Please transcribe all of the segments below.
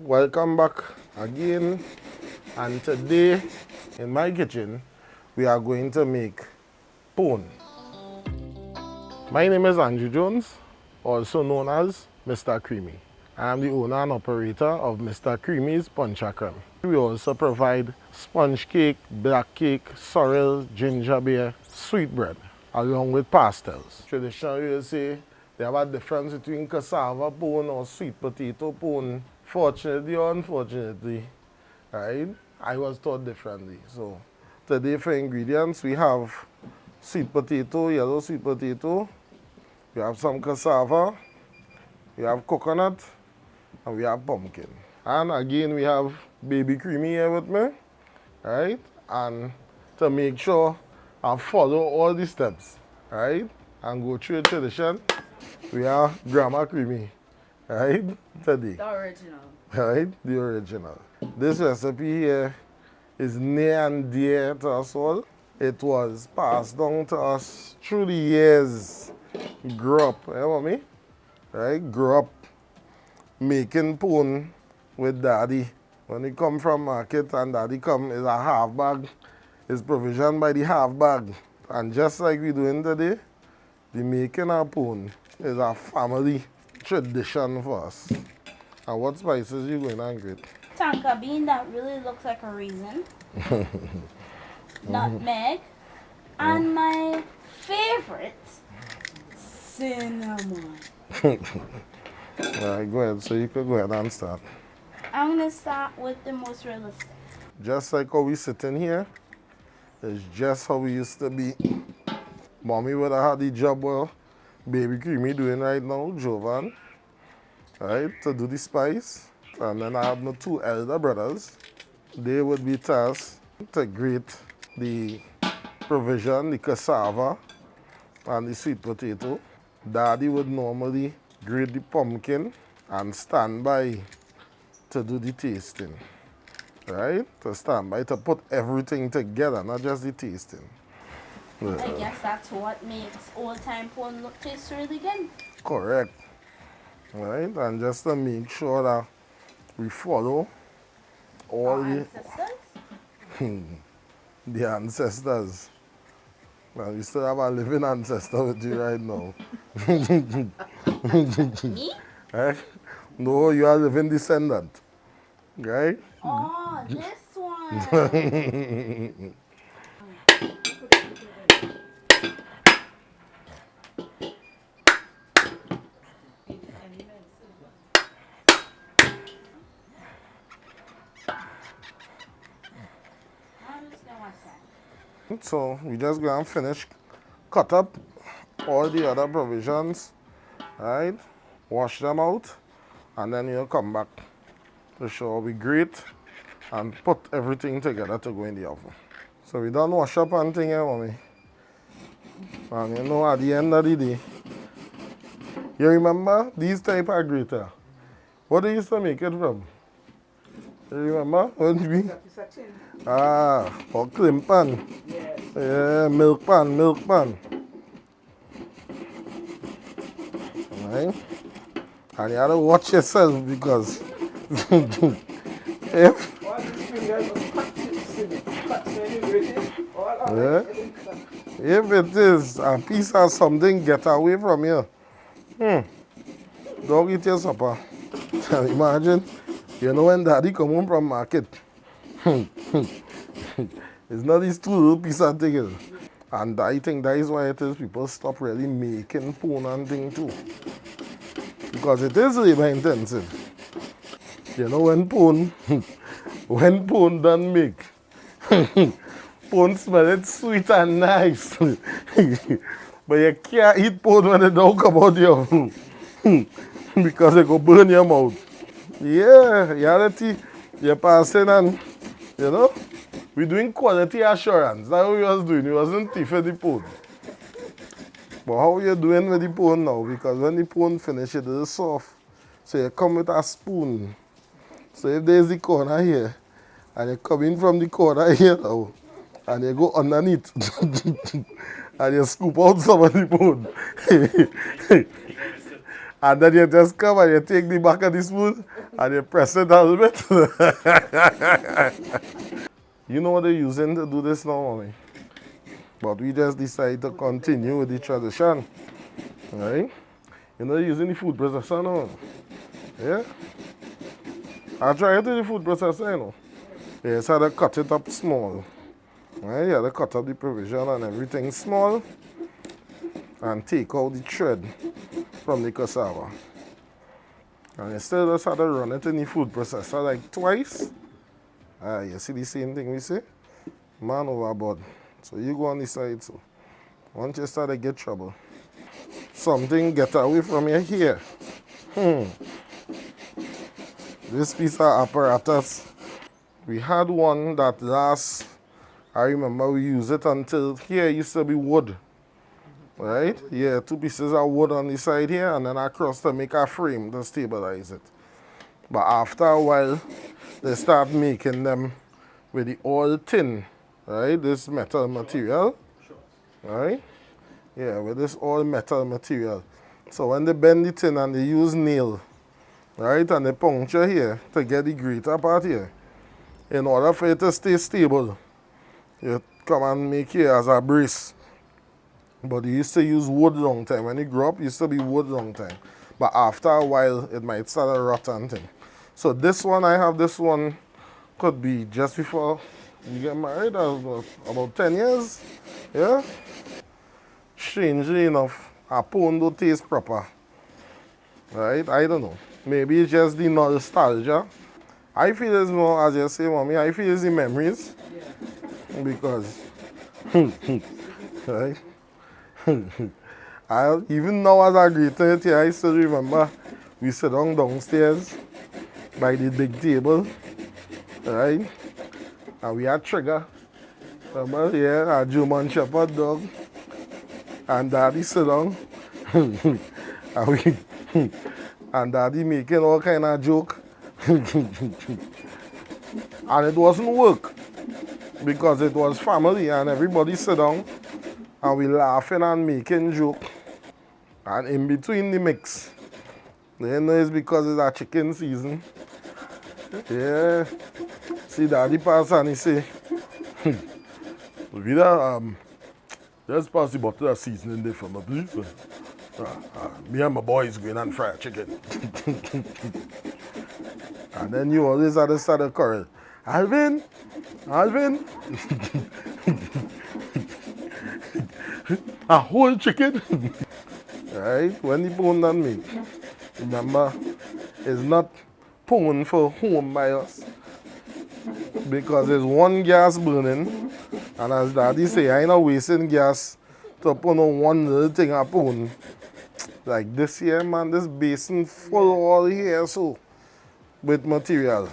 Welcome back again, and today in my kitchen we are going to make pone. My name is Andrew Jones, also known as Mr. Creamy. I am the owner and operator of Mr. Creamy's Punchakram. We also provide sponge cake, black cake, sorrel, ginger beer, sweet bread, along with pastels. Traditionally, you say they have a difference between cassava pone or sweet potato pone. Fortunately or unfortunately, right, I was taught differently. So today for ingredients, we have sweet potato, yellow sweet potato, we have some cassava, we have coconut, and we have pumpkin. And again, we have baby creamy here with me, right? And to make sure I follow all the steps, right? And go through the tradition, we have grandma creamy, right? Today. The original. Right? The original. This recipe here is near and dear to us all. It was passed down to us through the years. Grew up, mommy? Right? Grew up making pone with daddy. When he come from market and daddy come, is a half bag. It's provisioned by the half bag. And just like we doing today, the making of pone is a family tradition for us. And what spices you going to grate? Tonka bean that really looks like a raisin. Nutmeg. And my favorite, cinnamon. Alright, go ahead. So you could go ahead and start. I'm going to start with the most realistic. Just like how we sitting here, it's just how we used to be. Mommy would have had the job well, baby creamy doing right now, Jovan. Right, to do the spice. And then I have my two elder brothers. They would be tasked to grate the provision, the cassava and the sweet potato. Daddy would normally grate the pumpkin and stand by to do the tasting. Right? To stand by to put everything together, not just the tasting. I guess that's what makes old-time pone look taste really good. Correct. Right? And just to make sure that we follow all Our the ancestors? the ancestors. Well, you still have a living ancestor with you right now. Me? Eh? No, you are a living descendant. Right? Oh, this one. So we just go and finish, cut up all the other provisions, right? Wash them out, and then you'll come back to show we grate and put everything together to go in the oven. So we done wash up and thing here, mommy. And you know at the end of the day, you remember these type of grater? What they used to make it from? You remember? What did we? Ah, or cream pan. Yes. Yeah, milk pan. Right? And you have to watch yourself because if All these fingers was cuts when you grate it. All yeah, if it is a piece of something get away from you, don't eat your supper. Imagine, you know when daddy come home from market. It's not these two little pieces of things. And I think that is why it is people stop really making pone and thing too. Because it is labor intensive. You know when pone done make, pone smell it sweet and nice. But you can't eat pone when it don't come out your because it go burn your mouth. Yeah, reality, you're passing and, you know, we're doing quality assurance. That's what we was doing. We wasn't thieving the pone. But how you doing with the pone now? Because when the pone finish, it is soft. So you come with a spoon. So if there's the corner here, and you come in from the corner here now, and you go underneath, and you scoop out some of the pone. And then you just come and you take the back of the spoon And you press it a little bit. You know what they're using to do this now, mommy? But we just decided to continue with the tradition. Right? You know, they're using the food processor now. Yeah? I try it with the food processor, you know. Yeah, so they cut it up small. Right? Yeah, they cut up the provision and everything small. And take out the thread from the cassava. And instead just had to run it in the food processor like twice. You see the same thing we say? Man overboard. So you go on the side too. Once you start to get trouble, something get away from your hair. This piece of apparatus, we had one that last, I remember we used it until here used to be wood. Right? Yeah, 2 pieces of wood on the side here and then across to make a frame to stabilize it. But after a while, they start making them with the all tin, right? This metal material, right? Yeah, with this all metal material. So when they bend the tin and they use nail, right, and they puncture here to get the greater part here, in order for it to stay stable, you come and make it as a brace. But you used to use wood long time. When you grew up, it used to be wood long time. But after a while, it might start to rot and thing. So this one, I have this one, could be just before you get married, about 10 years. Yeah? Strangely enough, a pone don't taste proper. Right? I don't know. Maybe it's just the nostalgia. I feel it's more, as you say, mommy, I feel it's the memories. Yeah. Because, right? Even now as I greeted it here, I still remember we sit down downstairs by the big table, right? And we had Trigger, remember, yeah, a German Shepherd dog. And Daddy sit down, and Daddy making all kind of joke. And it wasn't work, because it was family and everybody sit down. And we laughing and making joke. And in between the mix, you know it's because it's a chicken season. Yeah. See Daddy pass and he say, Vida, just pass the bottle of seasoning there for me, please. Me and my boys going and fry chicken. And then you always had to start a quarrel. Alvin, a whole chicken. Right? When the pone done make, remember, it's not pone for home by us. Because there's one gas burning, and as Daddy say, I ain't not wasting gas to put on one little thing of pone. Like this here, man, this basin full all here so with material.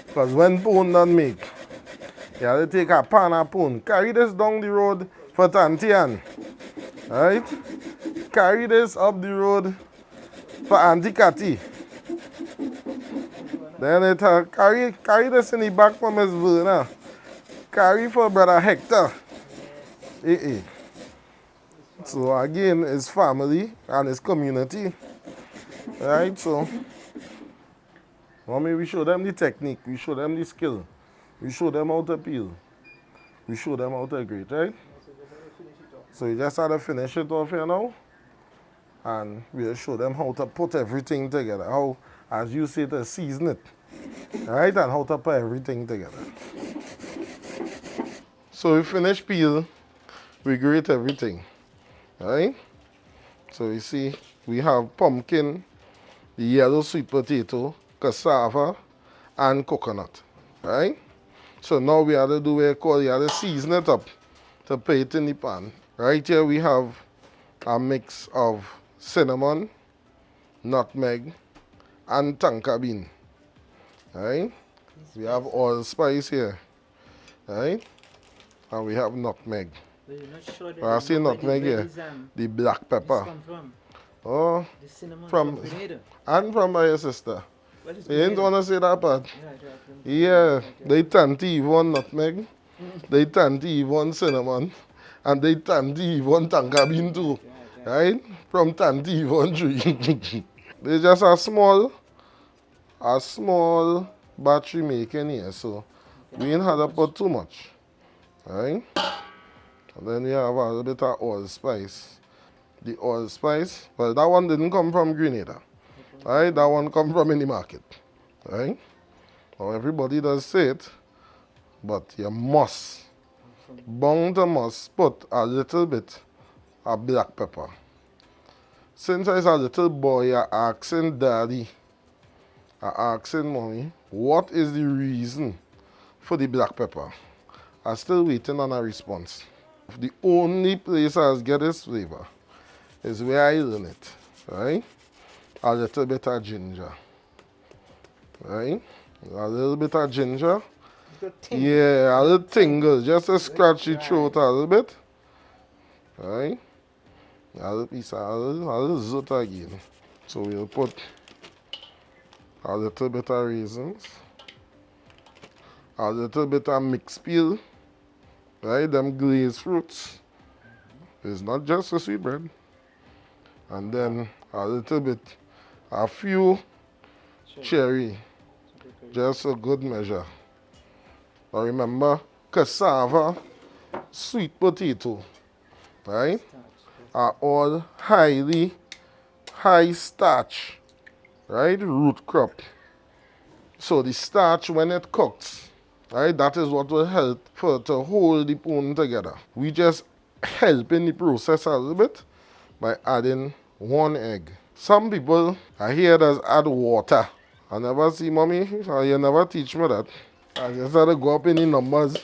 Because when pone done make, you have to take a pan of pone, carry this down the road for Tantian, right? Carry this up the road for Auntie Cathy. Then it carry this in the back for Miss Verna. Carry for Brother Hector. So again, it's family and it's community, right? So, mommy, we show them the technique, we show them the skill, we show them how to peel, we show them how to grate, right? So you just have to finish it off here now, and we'll show them how to put everything together, how, as you say, to season it, right? And how to put everything together. So we finish peel, we grate everything, right? So you see, we have pumpkin, the yellow sweet potato, cassava, and coconut, right? So now we have to do what we call, we have to season it up to put it in the pan. Right here we have a mix of cinnamon, nutmeg, and tonka bean. Right? We have allspice here. Right? And we have nutmeg. But you're not sure that I see nutmeg here. The black pepper. From? Oh, The cinnamon from Grenada. and from my sister. What is You didn't Grenada? want to say that part. Yeah, Yeah, they tend to even one nutmeg, they tend to even one cinnamon, and they tend to even one tonka bean too, right? From tend to even tree. They just a small a small battery making here, so we ain't had to put too much. Right? And then we have a little bit of allspice. The allspice, well, that one didn't come from Grenada. Right? That one come from any market. Right? Now everybody does say it, but you must, bound to must put a little bit of black pepper. Since I was a little boy, I asking daddy, I asking mommy, what is the reason for the black pepper? I'm still waiting on a response. The only place I get this flavor is where I learn it, right? A little bit of ginger, right? A little bit of ginger. Yeah, a little tingle, just to scratch the throat a little bit, right? A little piece, a little zut again. So we'll put a little bit of raisins, a little bit of mixed peel, right? Them glazed fruits. It's not just a sweet bread. And then a little bit, a few cherry, just a good measure. Now remember, cassava, sweet potato, right, are all high starch, right, root crop. So the starch, when it cooks, right, that is what will help to hold the pone together. We just help in the process a little bit by adding 1 egg. Some people, I hear does add water. I never see mommy, you never teach me that. I just had to go up in the numbers.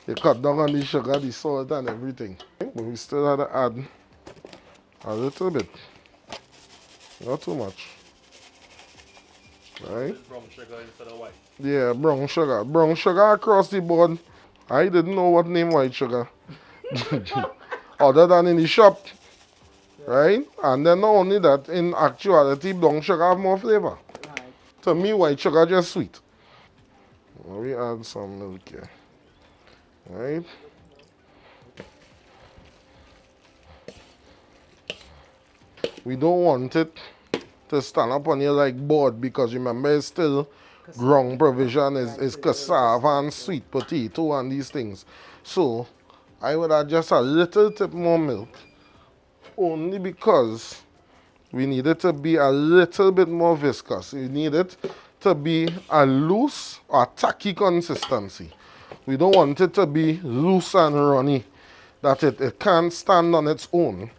You cut down on the sugar, the salt and everything. But we still had to add a little bit. Not too much. Right? Brown sugar instead of white. Yeah, brown sugar. Brown sugar across the board. I didn't know what name white sugar. Other than in the shop. Right? And then not only that, in actuality, brown sugar have more flavor. To me, white sugar just sweet. Now we add some milk here. Right? We don't want it to stand up on you like board because remember it's still ground provision is cassava and sweet potato and these things. So I would add just a little tip more milk only because we need it to be a little bit more viscous. We need it to be a loose or tacky consistency. We don't want it to be loose and runny that it can't stand on its own.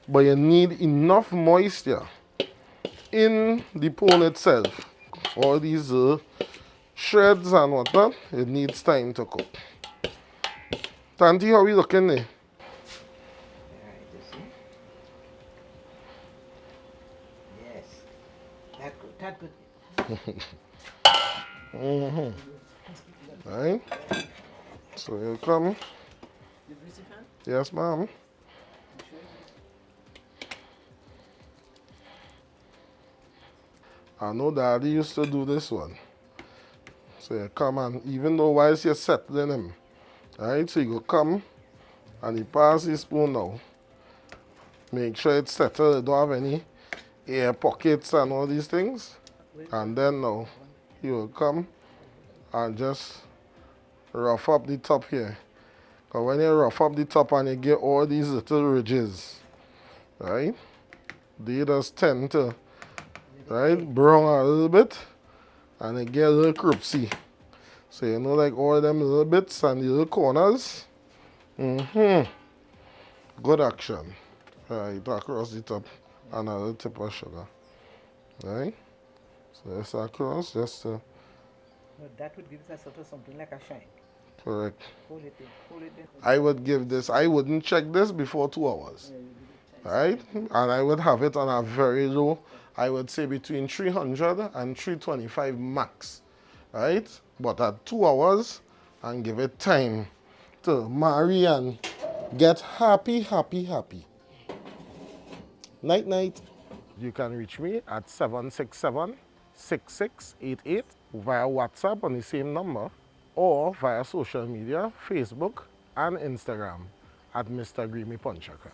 But you need enough moisture in the pone itself. All these shreds and whatnot, it needs time to cook. Tanti, how are we looking there? Yes. That good. That good. Right? So you come. Yes, ma'am. I know daddy used to do this one. So you come and even though whilst you're settling him, right? So you go come and he pass his spoon now. Make sure it's settled, it don't have any air pockets and all these things. And then now he will come and just rough up the top here. Because when you rough up the top and you get all these little ridges, right? They just tend to, right, brown a little bit and it get a little croupsy. So you know like all them little bits and the little corners. Good action. Right, across the top and a little tip of sugar. Right? So that's across just to... No, that would give us a sort of something like a shine. Correct. Hold it in. Hold it in. I would give this, I wouldn't check this before 2 hours. Right? And I would have it on a very low, I would say between 300 and 325 max. Right? But at 2 hours and give it time to marry and get happy. Night, night. You can reach me at 767-6688 via WhatsApp on the same number or via social media, Facebook and Instagram at Mr. Creamy Ponchaka.